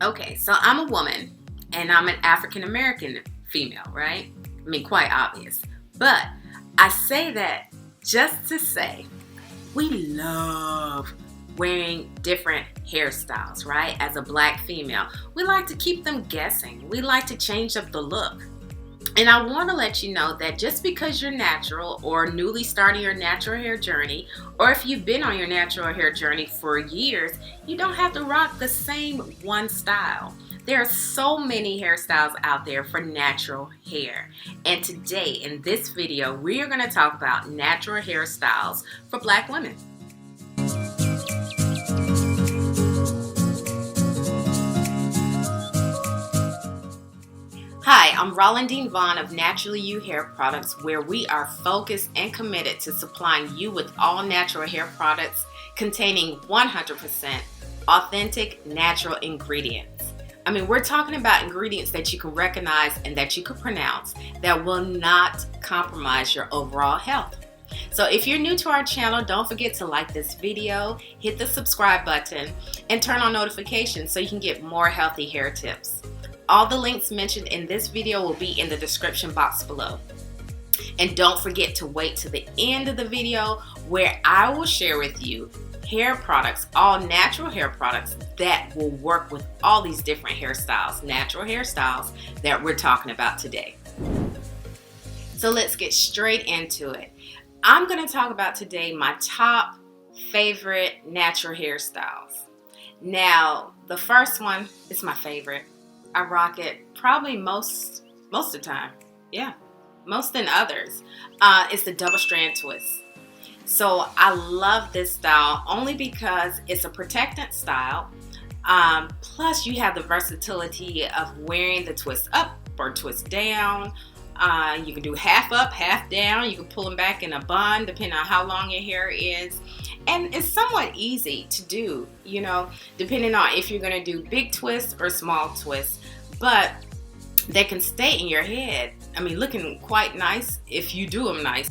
Okay, so I'm a woman and I'm an African American female, right? I mean, quite obvious. But I say that just to say we love wearing different hairstyles, right? As a black female, we like to keep them guessing. We like to change up the look. And I want to let you know that just because you're natural or newly starting your natural hair journey, or if you've been on your natural hair journey for years, you don't have to rock the same one style. There are so many hairstyles out there for natural hair. And today in this video, we are going to talk about natural hairstyles for black women. Hi, I'm Rolandine Vaughn of Naturally You Hair Products, where we are focused and committed to supplying you with all natural hair products containing 100% authentic natural ingredients. I mean, we're talking about ingredients that you can recognize and that you can pronounce that will not compromise your overall health. So if you're new to our channel, don't forget to like this video, hit the subscribe button, and turn on notifications so you can get more healthy hair tips. All the links mentioned in this video will be in the description box below. And don't forget to wait to the end of the video where I will share with you hair products, all natural hair products that will work with all these different hairstyles, natural hairstyles that we're talking about today. So let's get straight into it. I'm going to talk about today my top favorite natural hairstyles. Now, the first one is my favorite. I rock it probably most of the time. Yeah, most than others. It's the double strand twist. So I love this style only because it's a protectant style. Plus you have the versatility of wearing the twist up or twist down. You can do half up, half down. You can pull them back in a bun depending on how long your hair is. And it's somewhat easy to do, you know, depending on if you're going to do big twists or small twists. But they can stay in your head, I mean, looking quite nice if you do them nice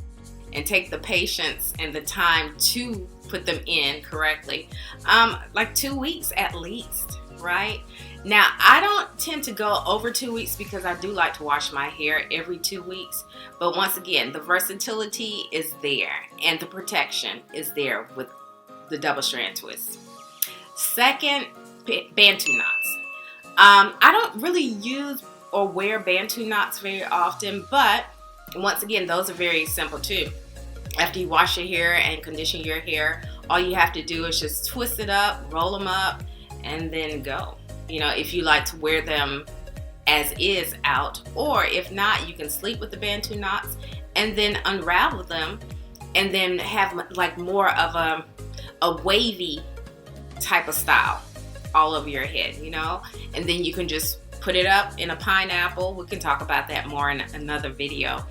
and take the patience and the time to put them in correctly. Like 2 weeks at least, right? Now, I don't tend to go over 2 weeks because I do like to wash my hair every 2 weeks. But once again, the versatility is there and the protection is there with the double strand twist. Second, bantu knots. I don't really use or wear bantu knots very often, but once again, those are very simple too. After you wash your hair and condition your hair, all you have to do is just twist it up, roll them up, and then go. You know, if you like to wear them as is out, or if not, you can sleep with the bantu knots and then unravel them and then have like more of a wavy type of style all over your head, you know, and then you can just put it up in a pineapple. We can talk about that more in another video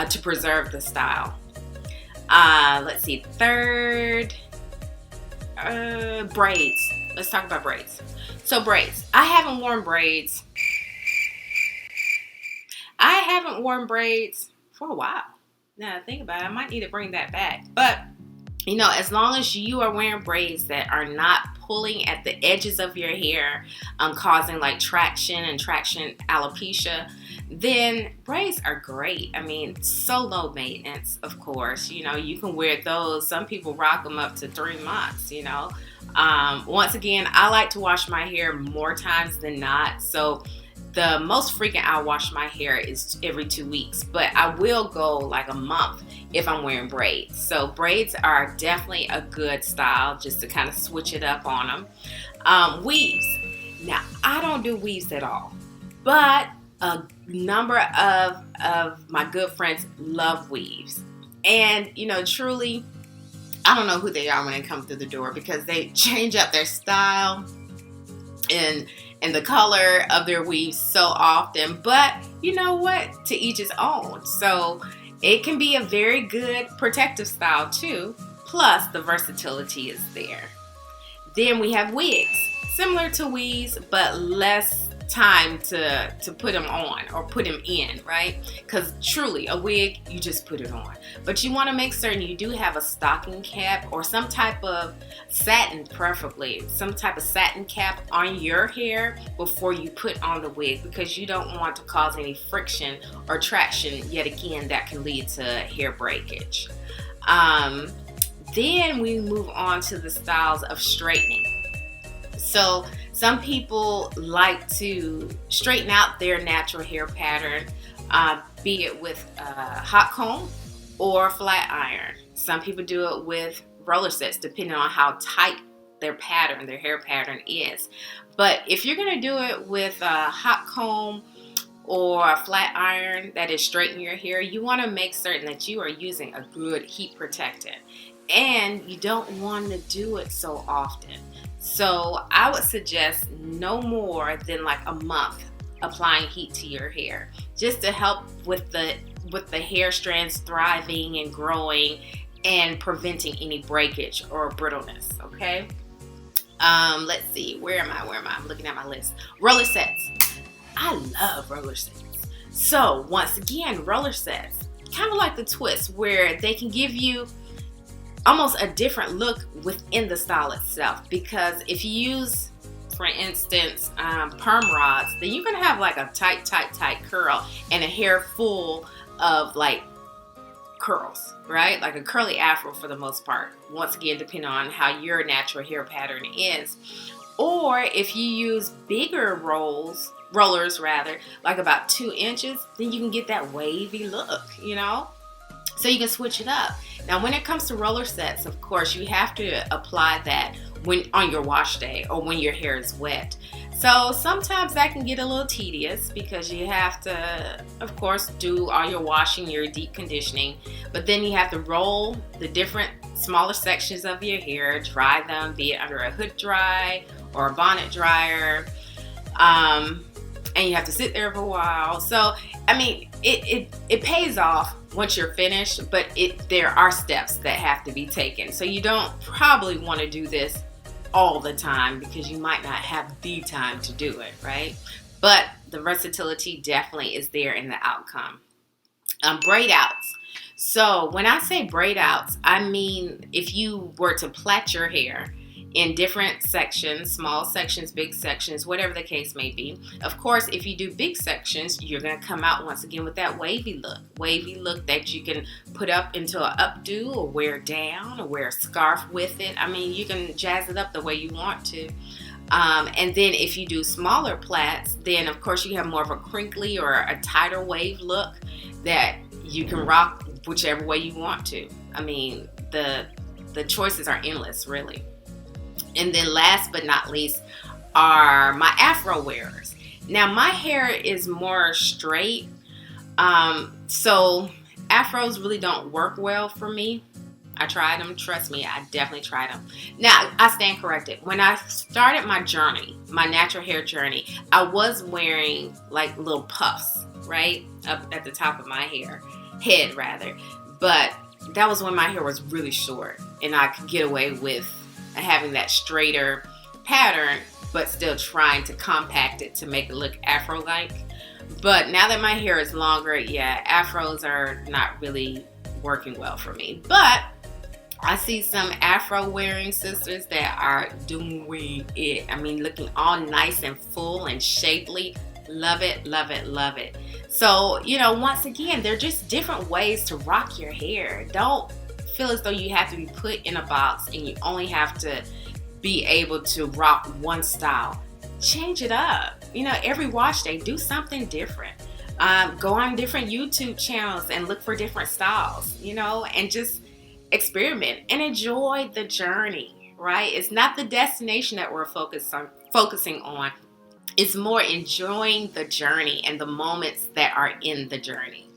to preserve the style. Let's see, third, braids. Let's talk about braids. So braids, I haven't worn braids for a while. Now I think about it, I might need to bring that back. But you know, as long as you are wearing braids that are not pulling at the edges of your hair, causing like traction alopecia, then braids are great. I mean, so low maintenance, of course. You know, you can wear those. Some people rock them up to 3 months, you know. Once again, I like to wash my hair more times than not. So the most frequent I wash my hair is every 2 weeks, but I will go like a month if I'm wearing braids. So braids are definitely a good style just to kind of switch it up on them. Weaves. Now, I don't do weaves at all, but a number of my good friends love weaves. And, you know, truly, I don't know who they are when they come through the door because they change up their style and the color of their weaves so often. But you know what? To each his own. So it can be a very good protective style too. Plus the versatility is there. Then we have wigs. Similar to weaves, but less time to put them on or put them in, right? Because truly a wig, you just put it on, but you want to make certain you do have a stocking cap or some type of satin, preferably some type of satin cap on your hair before you put on the wig, because you don't want to cause any friction or traction yet again that can lead to hair breakage. Then we move on to the styles of straightening. So some people like to straighten out their natural hair pattern, be it with a hot comb or flat iron. Some people do it with roller sets, depending on how tight their hair pattern is. But if you're going to do it with a hot comb or a flat iron that is straightening your hair, you want to make certain that you are using a good heat protectant. And you don't want to do it so often. So I would suggest no more than like a month applying heat to your hair, just to help with the hair strands thriving and growing and preventing any breakage or brittleness. Okay. Let's see, where am I? I'm looking at my list. Roller sets. I love roller sets. So once again, roller sets, kind of like the twist, where they can give you almost a different look within the style itself. Because if you use, for instance, perm rods, then you're gonna have like a tight curl and a hair full of like curls, right? Like a curly afro for the most part. Once again, depending on how your natural hair pattern is. Or if you use bigger rollers rather, like about 2 inches, then you can get that wavy look, you know? So you can switch it up. Now, when it comes to roller sets, of course, you have to apply that on your wash day or when your hair is wet. So sometimes that can get a little tedious because you have to, of course, do all your washing, your deep conditioning, but then you have to roll the different smaller sections of your hair, dry them, be it under a hood dry or a bonnet dryer, and you have to sit there for a while. So, I mean, it pays off once you're finished, but there are steps that have to be taken. So you don't probably want to do this all the time because you might not have the time to do it, right? But the versatility definitely is there in the outcome. Braid outs. So when I say braid outs, I mean if you were to plait your hair in different sections, small sections, big sections, whatever the case may be. Of course, if you do big sections, you're going to come out once again with that wavy look that you can put up into an updo or wear down or wear a scarf with it. I mean, you can jazz it up the way you want to. And then if you do smaller plaits, then of course you have more of a crinkly or a tighter wave look that you can rock whichever way you want to. I mean, the choices are endless, really. And then last but not least are my afro wearers. Now my hair is more straight, so afros really don't work well for me. I tried them, trust me, I definitely tried them. Now, I stand corrected. When I started my journey, my natural hair journey, I was wearing like little puffs, right? Up at the top of my head rather. But that was when my hair was really short and I could get away with having that straighter pattern, but still trying to compact it to make it look afro-like. But now that my hair is longer, yeah, afros are not really working well for me. But I see some afro wearing sisters that are doing it. I mean, looking all nice and full and shapely. Love it, love it, love it. So, you know, once again, they're just different ways to rock your hair. Don't feel as though you have to be put in a box and you only have to be able to rock one style. Change it up. You know, every wash day, do something different. Go on different YouTube channels and look for different styles, you know, and just experiment and enjoy the journey, right? It's not the destination that we're focusing on. It's more enjoying the journey and the moments that are in the journey.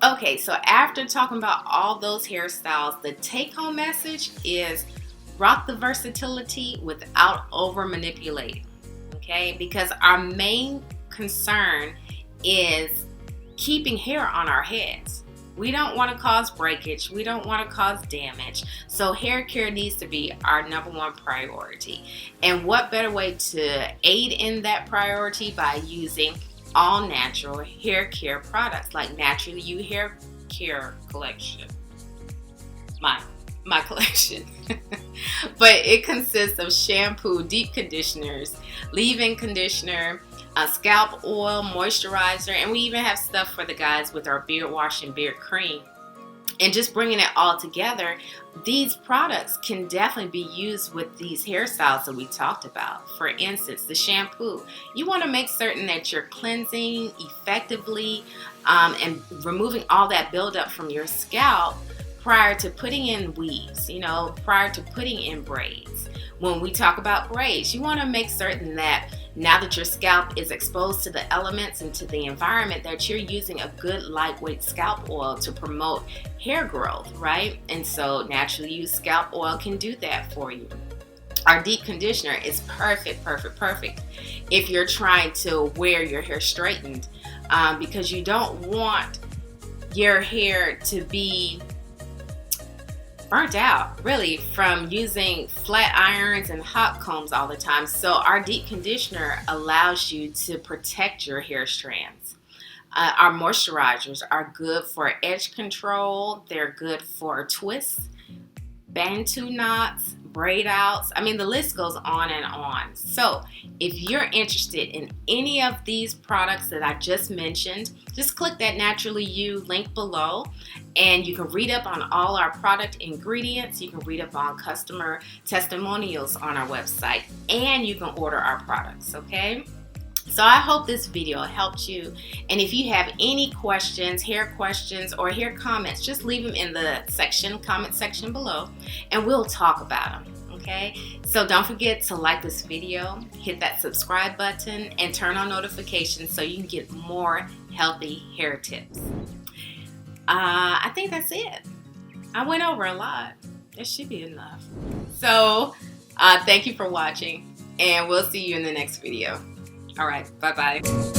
Okay, so after talking about all those hairstyles, the take-home message is rock the versatility without over manipulating, okay? Because our main concern is keeping hair on our heads. We don't want to cause breakage. We don't want to cause damage. So hair care needs to be our #1 priority. And what better way to aid in that priority by using all natural hair care products like Naturally You Hair Care Collection. My collection. But it consists of shampoo, deep conditioners, leave-in conditioner, a scalp oil, moisturizer, and we even have stuff for the guys with our beard wash and beard cream. And just bringing it all together, these products can definitely be used with these hairstyles that we talked about. For instance, the shampoo. You want to make certain that you're cleansing effectively and removing all that buildup from your scalp prior to putting in weaves, prior to putting in braids. When we talk about braids, you want to make certain that now that your scalp is exposed to the elements and to the environment, that you're using a good lightweight scalp oil to promote hair growth, right? And so Naturally You scalp oil can do that for you. Our deep conditioner is perfect if you're trying to wear your hair straightened, because you don't want your hair to be burnt out really from using flat irons and hot combs all the time. So our deep conditioner allows you to protect your hair strands. Our moisturizers are good for edge control. They're good for twists, bantu knots, braid outs. I mean, the list goes on and on. So if you're interested in any of these products that I just mentioned, just click that Naturally You link below and you can read up on all our product ingredients. You can read up on customer testimonials on our website, and you can order our products, okay? So I hope this video helped you. And if you have any questions, hair questions, or hair comments, just leave them in the comment section below, and we'll talk about them, okay? So don't forget to like this video, hit that subscribe button, and turn on notifications so you can get more healthy hair tips. I think that's it. I went over a lot. That should be enough. So thank you for watching, and we'll see you in the next video. All right, bye-bye.